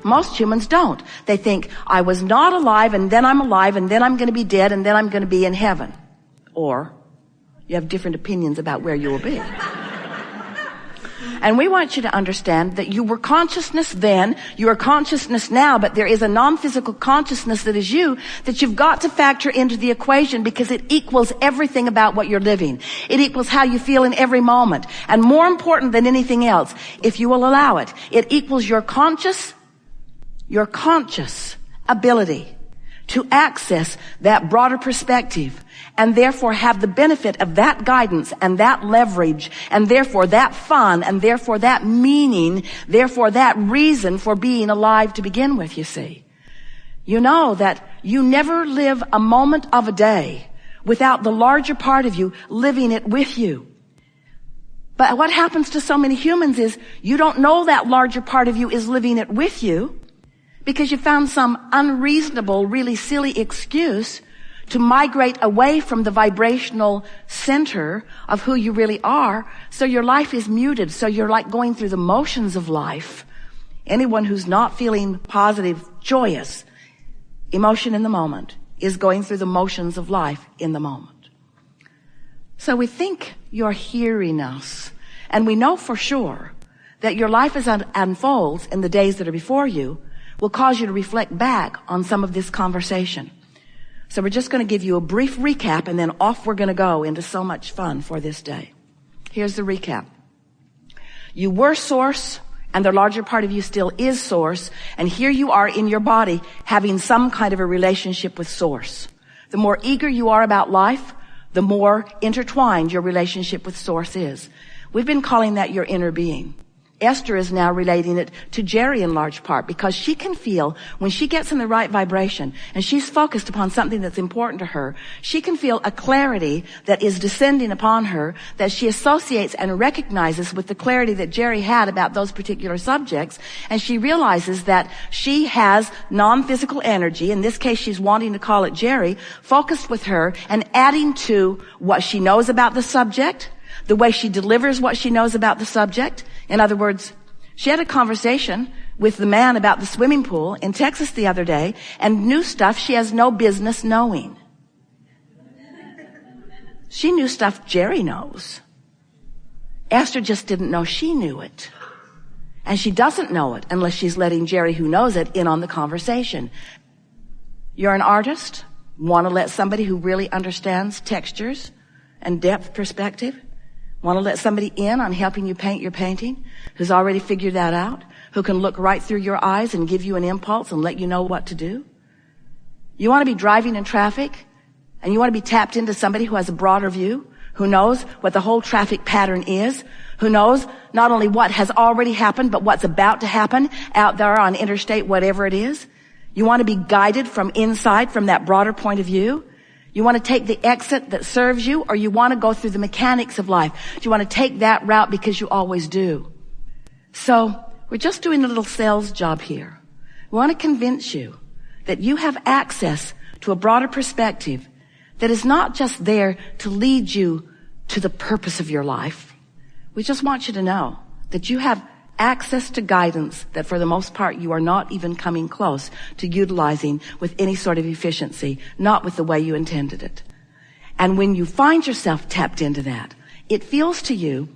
Most humans don't. They think, I was not alive, and then I'm alive, and then I'm going to be dead, and then I'm going to be in heaven. Or you have different opinions about where you will be. And we want you to understand that you were consciousness then, you are consciousness now, but there is a non-physical consciousness that is you that you've got to factor into the equation because it equals everything about what you're living. It equals how you feel in every moment. And more important than anything else, if you will allow it, it equals your conscious ability to access that broader perspective and therefore have the benefit of that guidance and that leverage and therefore that fun and therefore that meaning, therefore that reason for being alive to begin with, you see. You know that you never live a moment of a day without the larger part of you living it with you. But what happens to so many humans is you don't know that larger part of you is living it with you because you found some unreasonable, really silly excuse to migrate away from the vibrational center of who you really are. So your life is muted. So you're like going through the motions of life. Anyone who's not feeling positive, joyous emotion in the moment is going through the motions of life in the moment. So we think you're hearing us, and we know for sure that your life as it unfolds in the days that are before you will cause you to reflect back on some of this conversation. So we're just going to give you a brief recap, and then off we're going to go into so much fun for this day. Here's the recap. You were source, and the larger part of you still is source, and here you are in your body having some kind of a relationship with source. The more eager you are about life, the more intertwined your relationship with source is. We've been calling that your inner being. Esther is now relating it to Jerry in large part because she can feel when she gets in the right vibration and she's focused upon something that's important to her, she can feel a clarity that is descending upon her that she associates and recognizes with the clarity that Jerry had about those particular subjects. And she realizes that she has non-physical energy, in this case she's wanting to call it Jerry, focused with her and adding to what she knows about the subject, the way she delivers what she knows about the subject. In other words, she had a conversation with the man about the swimming pool in Texas the other day and knew stuff she has no business knowing. She knew stuff Jerry knows. Esther just didn't know she knew it. And she doesn't know it unless she's letting Jerry, who knows it, in on the conversation. You're an artist, want to let somebody who really understands textures and depth perspective, want to let somebody in on helping you paint your painting, who's already figured that out, who can look right through your eyes and give you an impulse and let you know what to do. You want to be driving in traffic, and you want to be tapped into somebody who has a broader view, who knows what the whole traffic pattern is, who knows not only what has already happened, but what's about to happen out there on interstate, whatever it is. You want to be guided from inside, from that broader point of view. You want to take the exit that serves you, or you want to go through the mechanics of life? Do you want to take that route because you always do? So we're just doing a little sales job here. We want to convince you that you have access to a broader perspective that is not just there to lead you to the purpose of your life. We just want you to know that you have access to guidance that for the most part you are not even coming close to utilizing with any sort of efficiency, not with the way you intended it. And when you find yourself tapped into that, it feels to you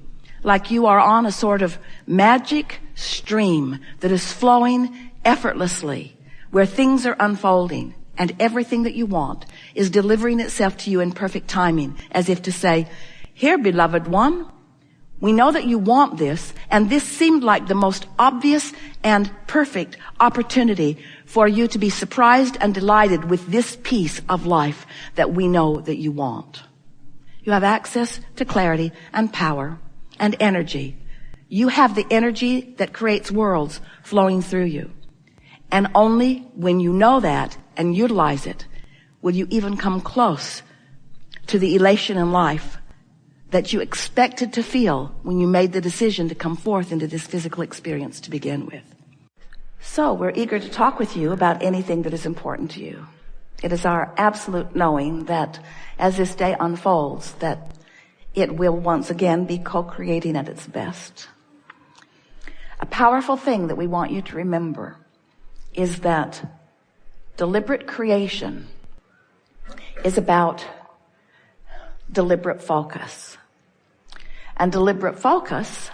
like you are on a sort of magic stream that is flowing effortlessly, where things are unfolding and everything that you want is delivering itself to you in perfect timing, as if to say, here, beloved one, we know that you want this, and this seemed like the most obvious and perfect opportunity for you to be surprised and delighted with this piece of life that we know that you want. You have access to clarity and power and energy. You have the energy that creates worlds flowing through you. And only when you know that and utilize it will you even come close to the elation in life that you expected to feel when you made the decision to come forth into this physical experience to begin with. So we're eager to talk with you about anything that is important to you. It is our absolute knowing that as this day unfolds, that it will once again be co-creating at its best. A powerful thing that we want you to remember is that deliberate creation is about deliberate focus. And deliberate focus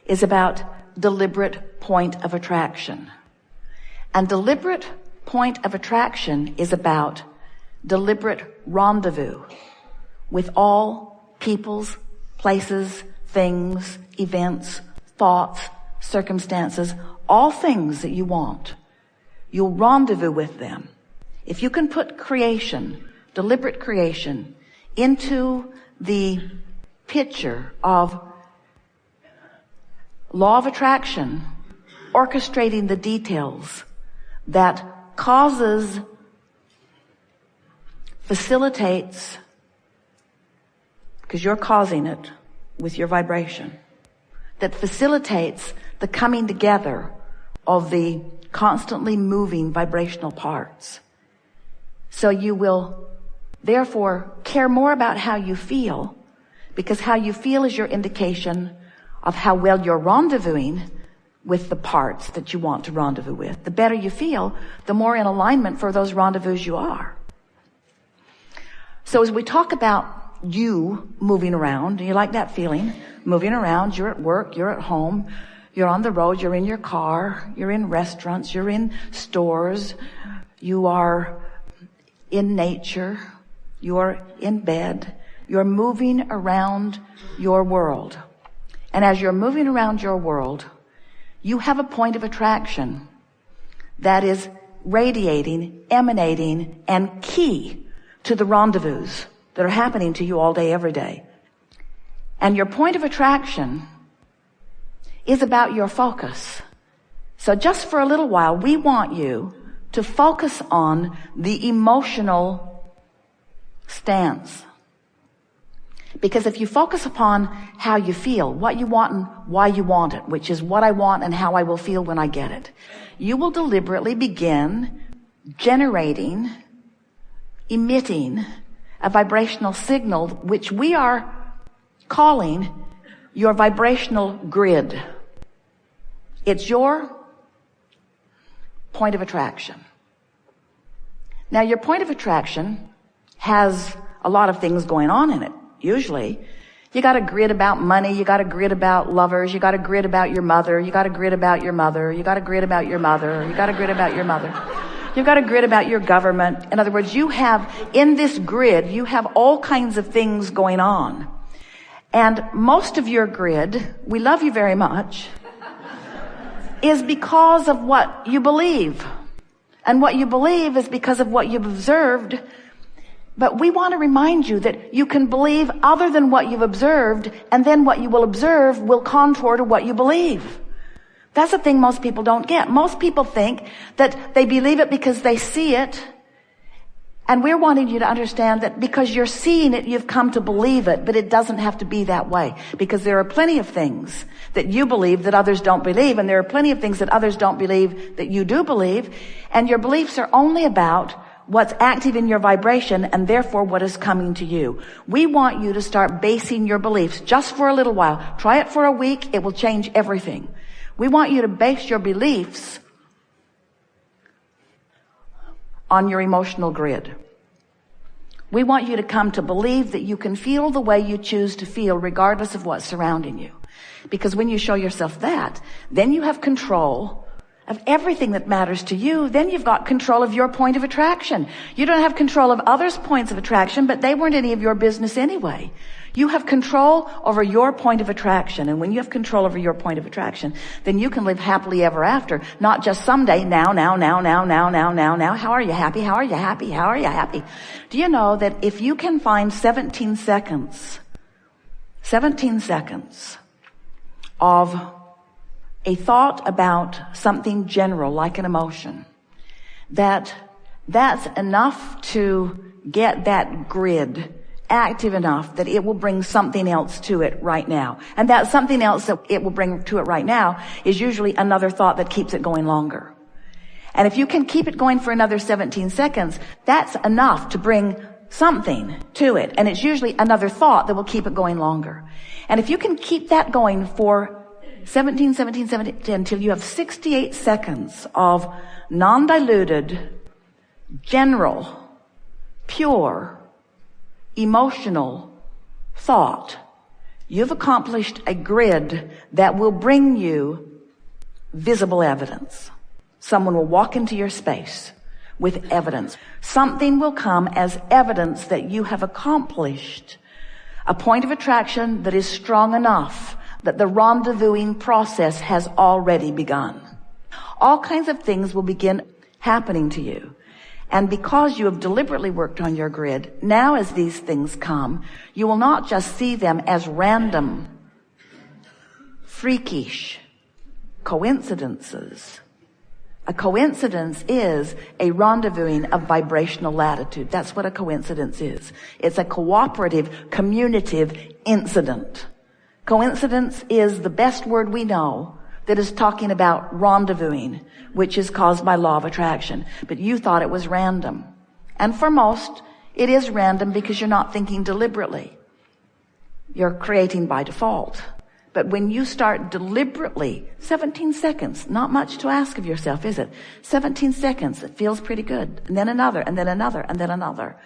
is about deliberate point of attraction. And deliberate point of attraction is about deliberate rendezvous with all peoples, places, things, events, thoughts, circumstances, all things that you want. You'll rendezvous with them. If you can put creation, deliberate creation, into the picture of law of attraction, orchestrating the details that causes, facilitates, because you're causing it with your vibration, that facilitates the coming together of the constantly moving vibrational parts. So you will therefore care more about how you feel, because how you feel is your indication of how well you're rendezvousing with the parts that you want to rendezvous with. The better you feel, the more in alignment for those rendezvous you are. So as we talk about you moving around, do you like that feeling? Moving around, you're at work, you're at home, you're on the road, you're in your car, you're in restaurants, you're in stores, you are in nature, you're in bed, you're moving around your world. And as you're moving around your world, you have a point of attraction that is radiating, emanating, and key to the rendezvous that are happening to you all day, every day. And your point of attraction is about your focus. So just for a little while, we want you to focus on the emotional stance. Because if you focus upon how you feel, what you want and why you want it, which is what I want and how I will feel when I get it, you will deliberately begin generating, emitting a vibrational signal, which we are calling your vibrational grid. It's your point of attraction. Now, your point of attraction has a lot of things going on in it. Usually, you got a grid about money, you got a grid about lovers, you got a grid about your mother, you got a grid about your mother, you got a grid about your mother, you got a grid about your mother. You've got a grid about your government. In other words, you have, in this grid, you have all kinds of things going on. And most of your grid, we love you very much, is because of what you believe. And what you believe is because of what you've observed. But we want to remind you that you can believe other than what you've observed, and then what you will observe will contour to what you believe. That's the thing most people don't get. Most people think that they believe it because they see it. And we're wanting you to understand that because you're seeing it, you've come to believe it, but it doesn't have to be that way. Because there are plenty of things that you believe that others don't believe, and there are plenty of things that others don't believe that you do believe. And your beliefs are only about what's active in your vibration, and therefore what is coming to you. We want you to start basing your beliefs just for a little while. Try it for a week. It will change everything. We want you to base your beliefs on your emotional grid. We want you to come to believe that you can feel the way you choose to feel regardless of what's surrounding you. Because when you show yourself that, then you have control of everything that matters to you. Then you've got control of your point of attraction. You don't have control of others' points of attraction, but they weren't any of your business anyway. You have control over your point of attraction. And when you have control over your point of attraction, then you can live happily ever after. Not just someday, now. How are you happy? How are you happy? How are you happy? Do you know that if you can find 17 seconds of a thought about something general, like an emotion, that's enough to get that grid active enough that it will bring something else to it right now. And that something else that it will bring to it right now is usually another thought that keeps it going longer. And if you can keep it going for another 17 seconds, that's enough to bring something to it. And it's usually another thought that will keep it going longer. And if you can keep that going for 17, 17, 17, until you have 68 seconds of non-diluted, general, pure, emotional thought. You've accomplished a grid that will bring you visible evidence. Someone will walk into your space with evidence. Something will come as evidence that you have accomplished a point of attraction that is strong enough that the rendezvousing process has already begun. All kinds of things will begin happening to you. And because you have deliberately worked on your grid, now as these things come, you will not just see them as random, freakish coincidences. A coincidence is a rendezvousing of vibrational latitude. That's what a coincidence is. It's a cooperative, communicative incident. Coincidence is the best word we know that is talking about rendezvousing, which is caused by law of attraction. But you thought it was random. And for most, it is random because you're not thinking deliberately. You're creating by default. But when you start deliberately, 17 seconds, not much to ask of yourself, is it? 17 seconds, it feels pretty good. And then another, and then another, and then another.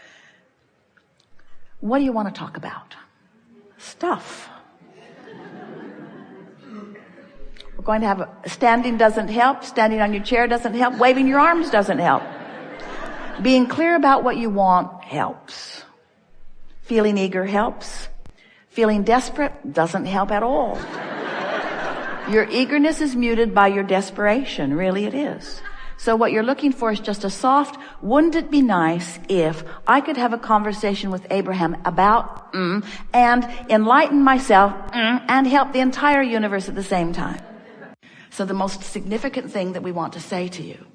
What do you want to talk about? Stuff. We're going to have standing doesn't help. Standing on your chair doesn't help. Waving your arms doesn't help. Being clear about what you want helps. Feeling eager helps. Feeling desperate doesn't help at all. Your eagerness is muted by your desperation. Really it is. So what you're looking for is just a soft, wouldn't it be nice if I could have a conversation with Abraham about and enlighten myself and help the entire universe at the same time. So the most significant thing that we want to say to you,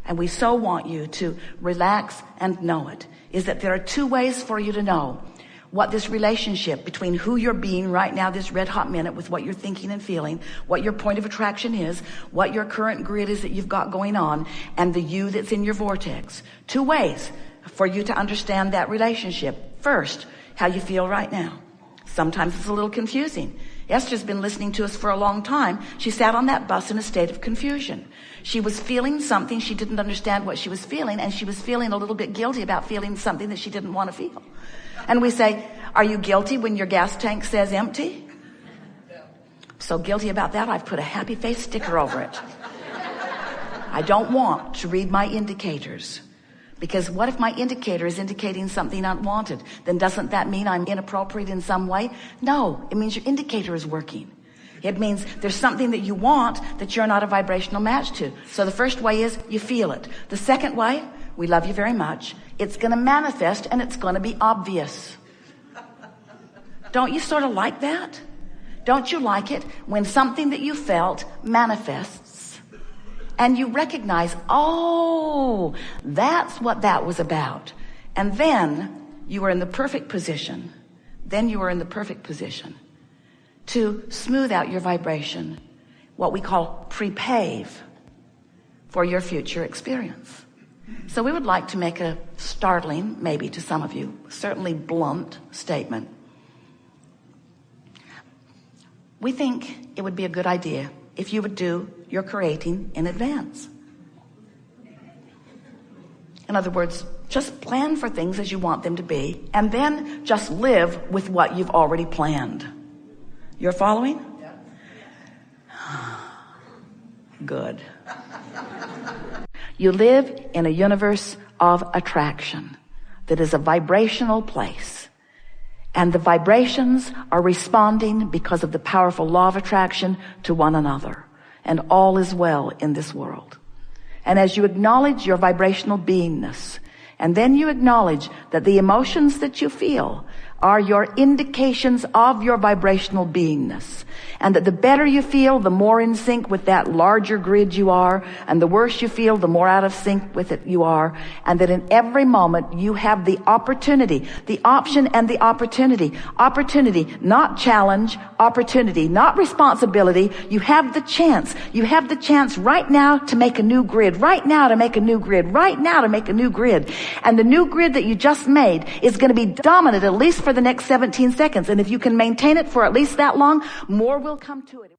and we so want you to relax and know it, is that there are two ways for you to know what this relationship between who you're being right now, this red hot minute, with what you're thinking and feeling, what your point of attraction is, what your current grid is that you've got going on, and the you that's in your vortex. Two ways for you to understand that relationship. First, how you feel right now. Sometimes it's a little confusing. Esther's been listening to us for a long time. She sat on that bus in a state of confusion. She was feeling something. She didn't understand what she was feeling, and she was feeling a little bit guilty about feeling something that she didn't want to feel. And we say, are you guilty when your gas tank says empty? So guilty about that, I've put a happy face sticker over it. I don't want to read my indicators. Because what if my indicator is indicating something unwanted? Then doesn't that mean I'm inappropriate in some way? No, it means your indicator is working. It means there's something that you want that you're not a vibrational match to. So the first way is you feel it. The second way, we love you very much. It's going to manifest and it's going to be obvious. Don't you sort of like that? Don't you like it when something that you felt manifests and you recognize, oh, that's what that was about. And then you are in the perfect position. Then you are in the perfect position to smooth out your vibration, what we call pre-pave for your future experience. So we would like to make a startling, maybe to some of you, certainly blunt statement. We think it would be a good idea if you would do your creating in advance. In other words, just plan for things as you want them to be, and then just live with what you've already planned. You're following? Yeah. Good. You live in a universe of attraction that is a vibrational place. And the vibrations are responding because of the powerful law of attraction to one another. And all is well in this world. And as you acknowledge your vibrational beingness, and then you acknowledge that the emotions that you feel are your indications of your vibrational beingness, and that the better you feel, the more in sync with that larger grid you are, and the worse you feel, the more out of sync with it you are, and that in every moment you have the opportunity, the option and the opportunity, not challenge, opportunity, not responsibility. You have the chance right now to make a new grid, right now to make a new grid, right now to make a new grid. And the new grid that you just made is going to be dominant at least for the next 17 seconds. And if you can maintain it for at least that long, more will come to it.